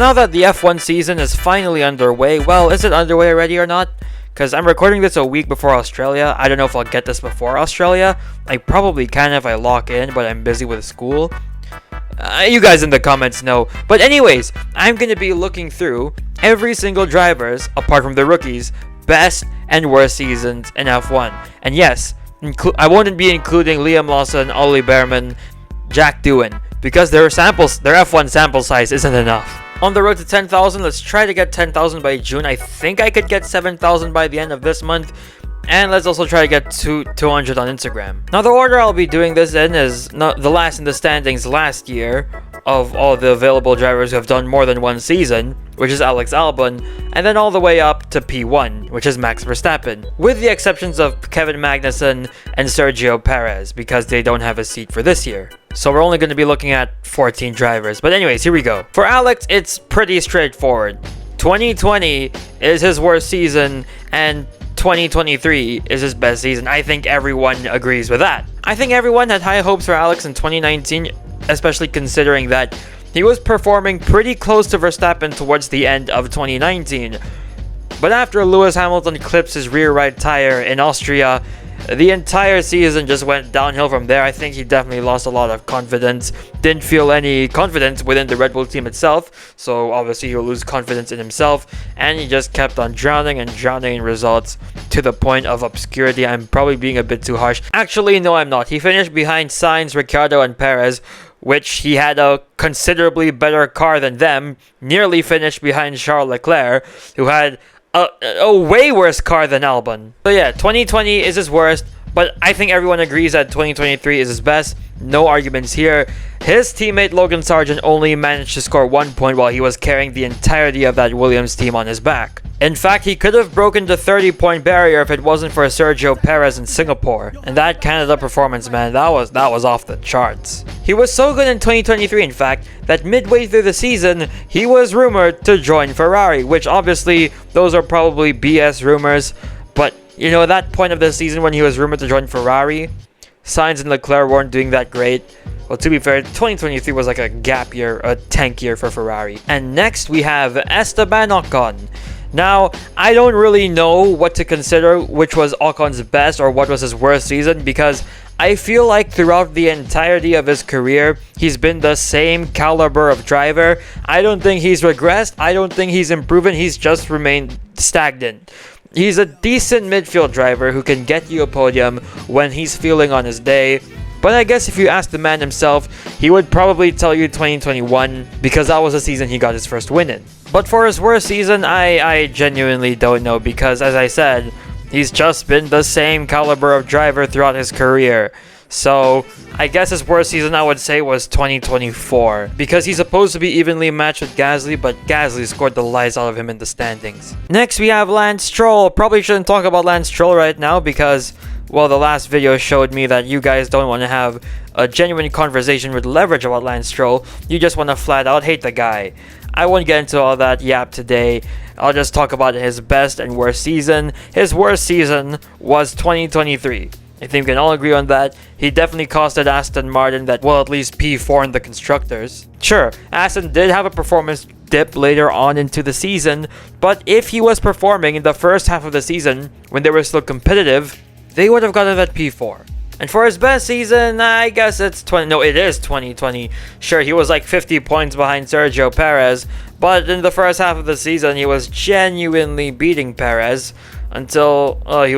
now that the F1 season is finally underway, well, is it underway already or not? Because I'm recording this a week before Australia. I don't know if I'll get this before Australia. I probably can if I lock in, but I'm busy with school. You guys in the comments know. But anyways, I'm going to be looking through every single driver's, apart from the rookies, best and worst seasons in F1. And yes, I won't be including Liam Lawson, Ollie Behrman, Jack Doohan, because their F1 sample size isn't enough. On the road to 10,000, let's try to get 10,000 by June. I think I could get 7,000 by the end of this month. And let's also try to get 200 on Instagram. Now, the order I'll be doing this in is not the last in the standings last year of all the available drivers who have done more than one season, which is Alex Albon, and then all the way up to P1, which is Max Verstappen, with the exceptions of Kevin Magnussen and Sergio Perez, because they don't have a seat for this year. So we're only going to be looking at 14 drivers. But anyways, here we go. For Alex, it's pretty straightforward. 2020 is his worst season, and 2023 is his best season. I think everyone agrees with that. I think everyone had high hopes for Alex in 2019, especially considering that he was performing pretty close to Verstappen towards the end of 2019. But after Lewis Hamilton clips his rear right tire in Austria, the entire season just went downhill from there. I think he definitely lost a lot of confidence. Didn't feel any confidence within the Red Bull team itself. So obviously he'll lose confidence in himself. And he just kept on drowning in results to the point of obscurity. I'm probably being a bit too harsh. Actually, no, I'm not. He finished behind Sainz, Ricciardo, and Perez, which he had a considerably better car than them. Nearly finished behind Charles Leclerc, who had a way worse car than Albon. So yeah, 2020 is his worst, but I think everyone agrees that 2023 is his best. No arguments here. His teammate Logan Sargent only managed to score 1 point while he was carrying the entirety of that Williams team on his back. In fact, he could have broken the 30-point barrier if it wasn't for Sergio Perez in Singapore. And that Canada performance, man, that was off the charts. He was so good in 2023, in fact, that midway through the season, he was rumored to join Ferrari, which obviously, those are probably BS rumors. But, you know, at that point of the season when he was rumored to join Ferrari, Sainz and Leclerc weren't doing that great. Well, to be fair, 2023 was like a gap year, a tank year for Ferrari. And next, we have Esteban Ocon. Now, I don't really know what to consider which was Ocon's best or what was his worst season, because I feel like throughout the entirety of his career, he's been the same caliber of driver. I don't think he's regressed. I don't think he's improved. He's just remained stagnant. He's a decent midfield driver who can get you a podium when he's feeling on his day. But I guess if you ask the man himself, he would probably tell you 2021, because that was the season he got his first win in. But for his worst season, I genuinely don't know, because as I said, he's just been the same caliber of driver throughout his career. So I guess his worst season, I would say, was 2024, because he's supposed to be evenly matched with Gasly, but Gasly scored the lies out of him in the standings. Next, we have Lance Stroll. Probably shouldn't talk about Lance Stroll right now, because, well, the last video showed me that you guys don't want to have a genuine conversation with leverage about Lance Stroll. You just want to flat out hate the guy. I won't get into all that yap today. I'll just talk about his best and worst season. His worst season was 2023. I think we can all agree on that. He definitely costed Aston Martin that, well, at least P4 in the constructors. Sure, Aston did have a performance dip later on into the season, but if he was performing in the first half of the season when they were still competitive, they would have gotten that P4. And for his best season, I guess it is 2020. Sure, he was like 50 points behind Sergio Perez, but in the first half of the season, he was genuinely beating Perez until he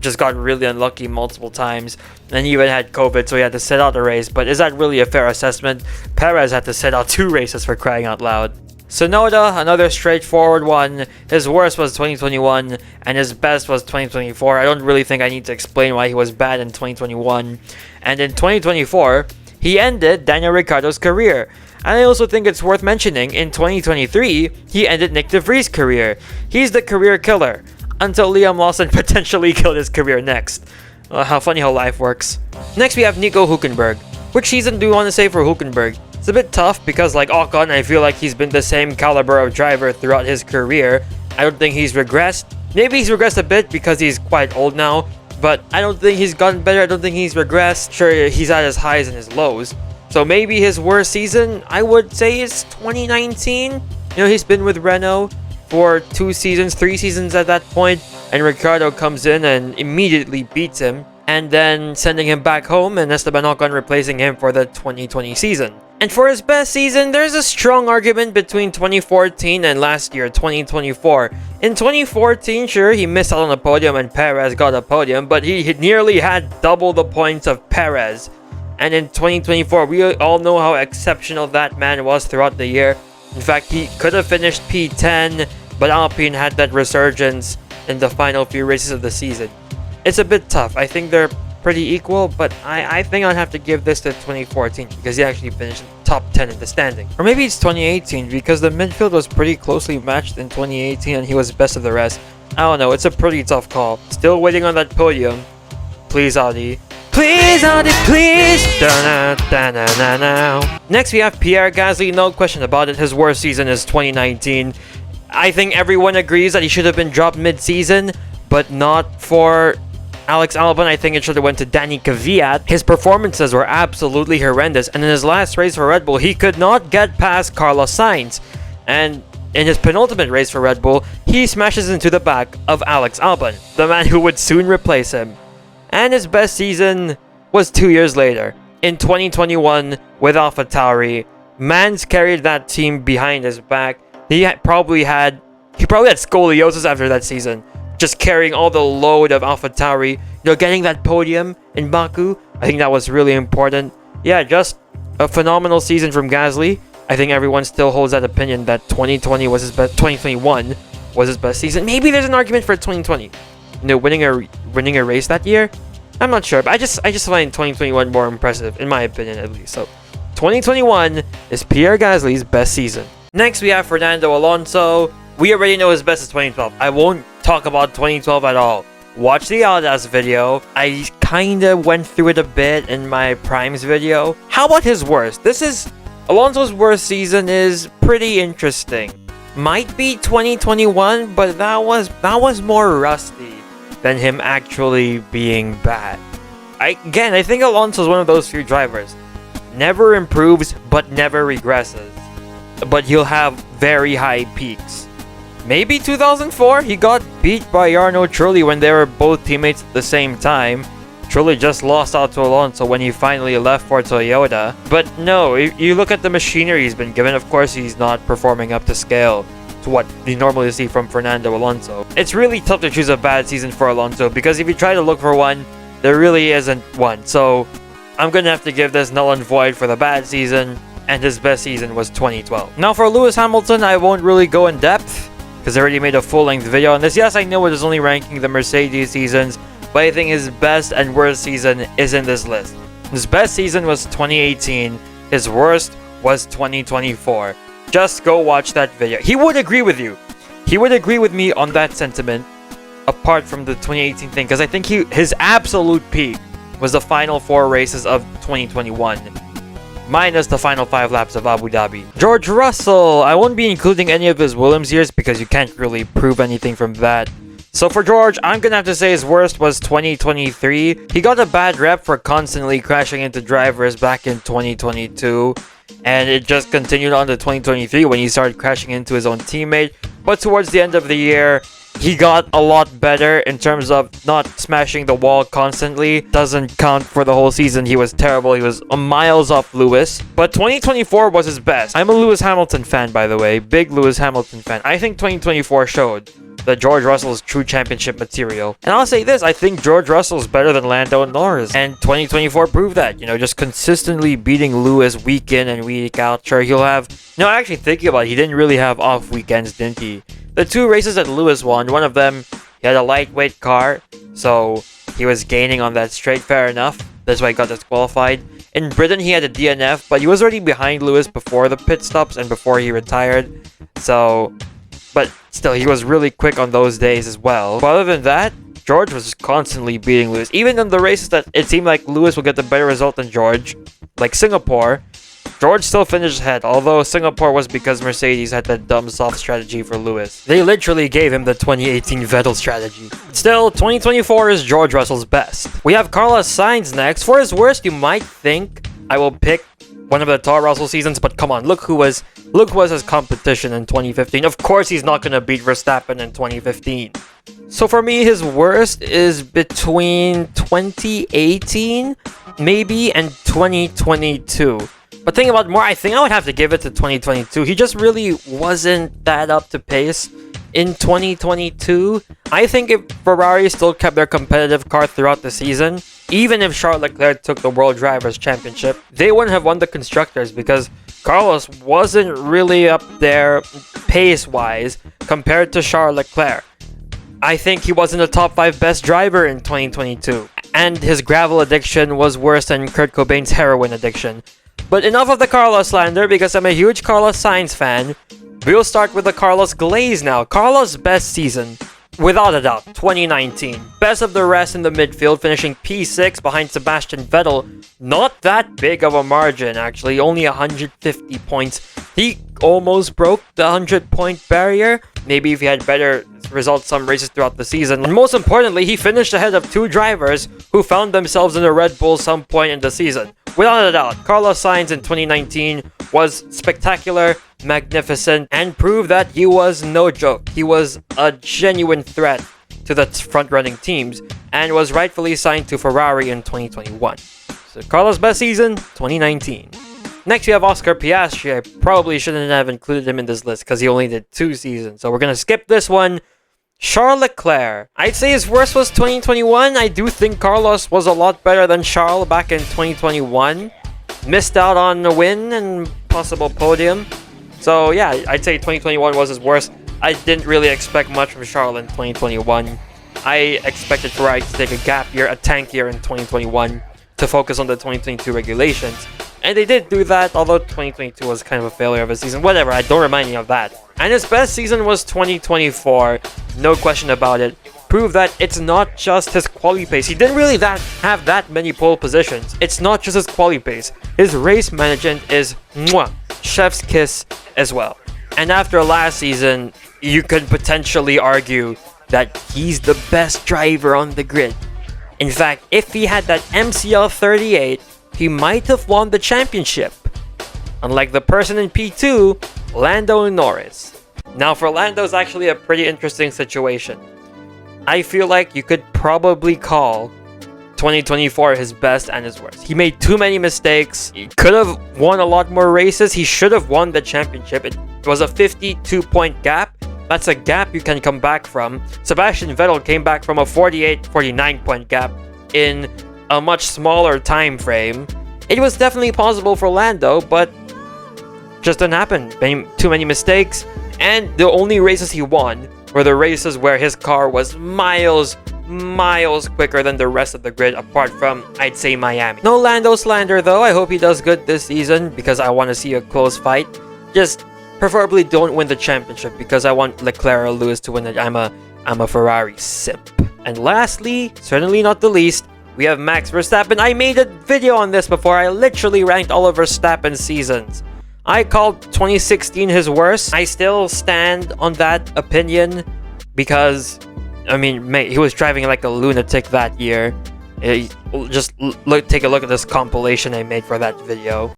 just got really unlucky multiple times. And he even had COVID, so he had to sit out the race. But is that really a fair assessment? Perez had to sit out 2 races, for crying out loud. Tsunoda, another straightforward one. His worst was 2021, and his best was 2024. I don't really think I need to explain why he was bad in 2021. And in 2024, he ended Daniel Ricciardo's career. And I also think it's worth mentioning, in 2023, he ended Nick De Vries' career. He's the career killer, until Liam Lawson potentially killed his career next. How funny how life works. Next, we have Nico Hülkenberg. Which season do you want to say for Hülkenberg? It's a bit tough because, like Ocon, I feel like he's been the same caliber of driver throughout his career. I don't think he's regressed. Maybe he's regressed a bit because he's quite old now, but I don't think he's gotten better. I don't think he's regressed. Sure, he's at his highs and his lows. So maybe his worst season, I would say, is 2019. You know, he's been with Renault for 2 seasons, 3 seasons at that point, and Ricciardo comes in and immediately beats him, and then sending him back home, and Esteban Ocon replacing him for the 2020 season. And for his best season, there's a strong argument between 2014 and last year, 2024. In 2014, sure, he missed out on a podium and Perez got a podium, but he nearly had double the points of Perez. And in 2024, we all know how exceptional that man was throughout the year. In fact, he could have finished P10, but Alpine had that resurgence in the final few races of the season. It's a bit tough. I think they're pretty equal, but I think I'd have to give this to 2014 because he actually finished top 10 in the standing. Or maybe it's 2018 because the midfield was pretty closely matched in 2018 and he was best of the rest. I don't know, it's a pretty tough call. Still waiting on that podium. Please, Audi. Please, Audi, please! Da-na-da-na-na-na. Next, we have Pierre Gasly. No question about it. His worst season is 2019. I think everyone agrees that he should have been dropped mid-season, but not for Alex Albon. I think it should have went to Danny Kvyat. His performances were absolutely horrendous, and in his last race for Red Bull, he could not get past Carlos Sainz. And in his penultimate race for Red Bull, he smashes into the back of Alex Albon, the man who would soon replace him. And his best season was 2 years later, in 2021 with AlphaTauri. Mans carried that team behind his back. He probably had scoliosis after that season, just carrying all the load of AlphaTauri. You know, getting that podium in Baku, I think that was really important. Yeah, just a phenomenal season from Gasly. I think everyone still holds that opinion that 2020 was his best. 2021 was his best season. Maybe there's an argument for 2020. You know, winning a race that year. I'm not sure, but I just find 2021 more impressive, in my opinion at least. So, 2021 is Pierre Gasly's best season. Next, we have Fernando Alonso. We already know his best is 2012. I won't talk about 2012 at all. Watch the Audas video. I kinda went through it a bit in my Primes video. How about his worst? Alonso's worst season is pretty interesting. Might be 2021, but that was more rusty than him actually being bad. I think Alonso's one of those few drivers. Never improves, but never regresses. But he'll have very high peaks. Maybe 2004, he got beat by Jarno Trulli when they were both teammates at the same time. Trulli just lost out to Alonso when he finally left for Toyota. But no, if you look at the machinery he's been given, of course he's not performing up to scale to what you normally see from Fernando Alonso. It's really tough to choose a bad season for Alonso because if you try to look for one, there really isn't one. So I'm gonna have to give this null and void for the bad season, and his best season was 2012. Now for Lewis Hamilton, I won't really go in depth because I already made a full-length video on this. Yes, I know it is only ranking the Mercedes seasons, but I think his best and worst season is in this list. His best season was 2018, his worst was 2024. Just go watch that video. He would agree with you. He would agree with me on that sentiment, apart from the 2018 thing, because I think his absolute peak was the final 4 races of 2021, minus the final 5 laps of Abu Dhabi. George Russell, I won't be including any of his Williams years because you can't really prove anything from that. So for George, I'm gonna have to say his worst was 2023. He got a bad rep for constantly crashing into drivers back in 2022. And it just continued on to 2023 when he started crashing into his own teammate. But towards the end of the year, he got a lot better in terms of not smashing the wall constantly. Doesn't count for the whole season. He was terrible. He was miles off Lewis. But 2024 was his best. I'm a Lewis Hamilton fan, by the way. Big Lewis Hamilton fan. I think 2024 showed that George Russell's true championship material. And I'll say this, I think George Russell's better than Lando Norris. And 2024 proved that, you know, just consistently beating Lewis week in and week out. Sure, he'll have... No, actually thinking about it, he didn't really have off weekends, didn't he? The 2 races that Lewis won, one of them, he had a lightweight car, so he was gaining on that straight, fair enough. That's why he got disqualified. In Britain, he had a DNF, but he was already behind Lewis before the pit stops and before he retired. So... But still, he was really quick on those days as well. But other than that, George was constantly beating Lewis. Even in the races that it seemed like Lewis would get the better result than George, like Singapore, George still finished ahead, although Singapore was because Mercedes had that dumb soft strategy for Lewis. They literally gave him the 2018 Vettel strategy. Still, 2024 is George Russell's best. We have Carlos Sainz next. For his worst, you might think I will pick one of the Toro Rosso seasons, but come on, look who was his competition in 2015. Of course he's not gonna beat Verstappen in 2015. So for me, his worst is between 2018, maybe, and 2022. But thinking about more, I think I would have to give it to 2022. He just really wasn't that up to pace in 2022. I think if Ferrari still kept their competitive car throughout the season, even if Charles Leclerc took the World Drivers' Championship, they wouldn't have won the Constructors because Carlos wasn't really up there pace-wise compared to Charles Leclerc. I think he wasn't a top 5 best driver in 2022, and his gravel addiction was worse than Kurt Cobain's heroin addiction. But enough of the Carlos slander because I'm a huge Carlos Sainz fan. We'll start with the Carlos Glaze now. Carlos' best season, without a doubt, 2019. Best of the rest in the midfield, finishing P6 behind Sebastian Vettel. Not that big of a margin, actually, only 150 points. He almost broke the 100-point barrier. Maybe if he had better results some races throughout the season. And most importantly, he finished ahead of 2 drivers who found themselves in a Red Bull some point in the season. Without a doubt, Carlos Sainz in 2019 was spectacular, magnificent, and proved that he was no joke. He was a genuine threat to the front-running teams and was rightfully signed to Ferrari in 2021. So Carlos' best season, 2019. Next, we have Oscar Piastri. I probably shouldn't have included him in this list because he only did 2 seasons. So we're going to skip this one. Charles Leclerc. I'd say his worst was 2021. I do think Carlos was a lot better than Charles back in 2021. Missed out on a win and possible podium. So yeah, I'd say 2021 was his worst. I didn't really expect much from Charles in 2021. I expected Ferrari to take a gap year, a tank year in 2021 to focus on the 2022 regulations. And they did do that, although 2022 was kind of a failure of a season. Whatever, I don't remind me of that. And his best season was 2024, no question about it. Proved that it's not just his quali pace. He didn't really have that many pole positions. It's not just his quali pace. His race management is chef's kiss as well. And after last season, you could potentially argue that he's the best driver on the grid. In fact, if he had that MCL 38, he might have won the championship. Unlike the person in P2, Lando Norris. Now for Lando's actually a pretty interesting situation. I feel like you could probably call 2024 his best and his worst. He made too many mistakes. He could have won a lot more races. He should have won the championship. It was a 52-point gap. That's a gap you can come back from. Sebastian Vettel came back from a 49-point gap in a much smaller time frame. It was definitely possible for Lando, but just didn't happen. Too many mistakes, and the only races he won were the races where his car was miles quicker than the rest of the grid, apart from, I'd say, Miami. No Lando slander though. I hope he does good this season because I want to see a close fight. Just preferably don't win the championship because I want Leclerc or Lewis to win it. I'm a Ferrari simp. And lastly, certainly not the least, we have Max Verstappen. I made a video on this before. I literally ranked all of Verstappen's seasons. I called 2016 his worst. I still stand on that opinion because, I mean, he was driving like a lunatic that year. Just take a look at this compilation I made for that video.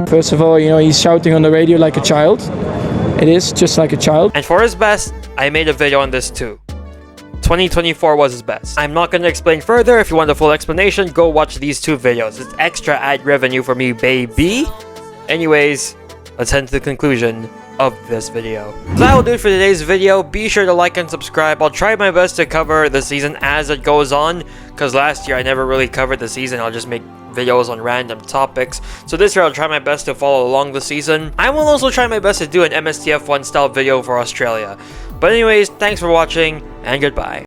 First of all, he's shouting on the radio like a child. It is just like a child. And for his best, I made a video on this too. 2024 was his best. I'm not going to explain further. If you want the full explanation, go watch these 2 videos. It's extra ad revenue for me, baby. Anyways, let's head to the conclusion of this video. So that will do it for today's video. Be sure to like and subscribe. I'll try my best to cover the season as it goes on, because last year I never really covered the season. I'll just make videos on random topics. So this year I'll try my best to follow along the season. I will also try my best to do an MSTF1 style video for Australia. But anyways, thanks for watching and goodbye.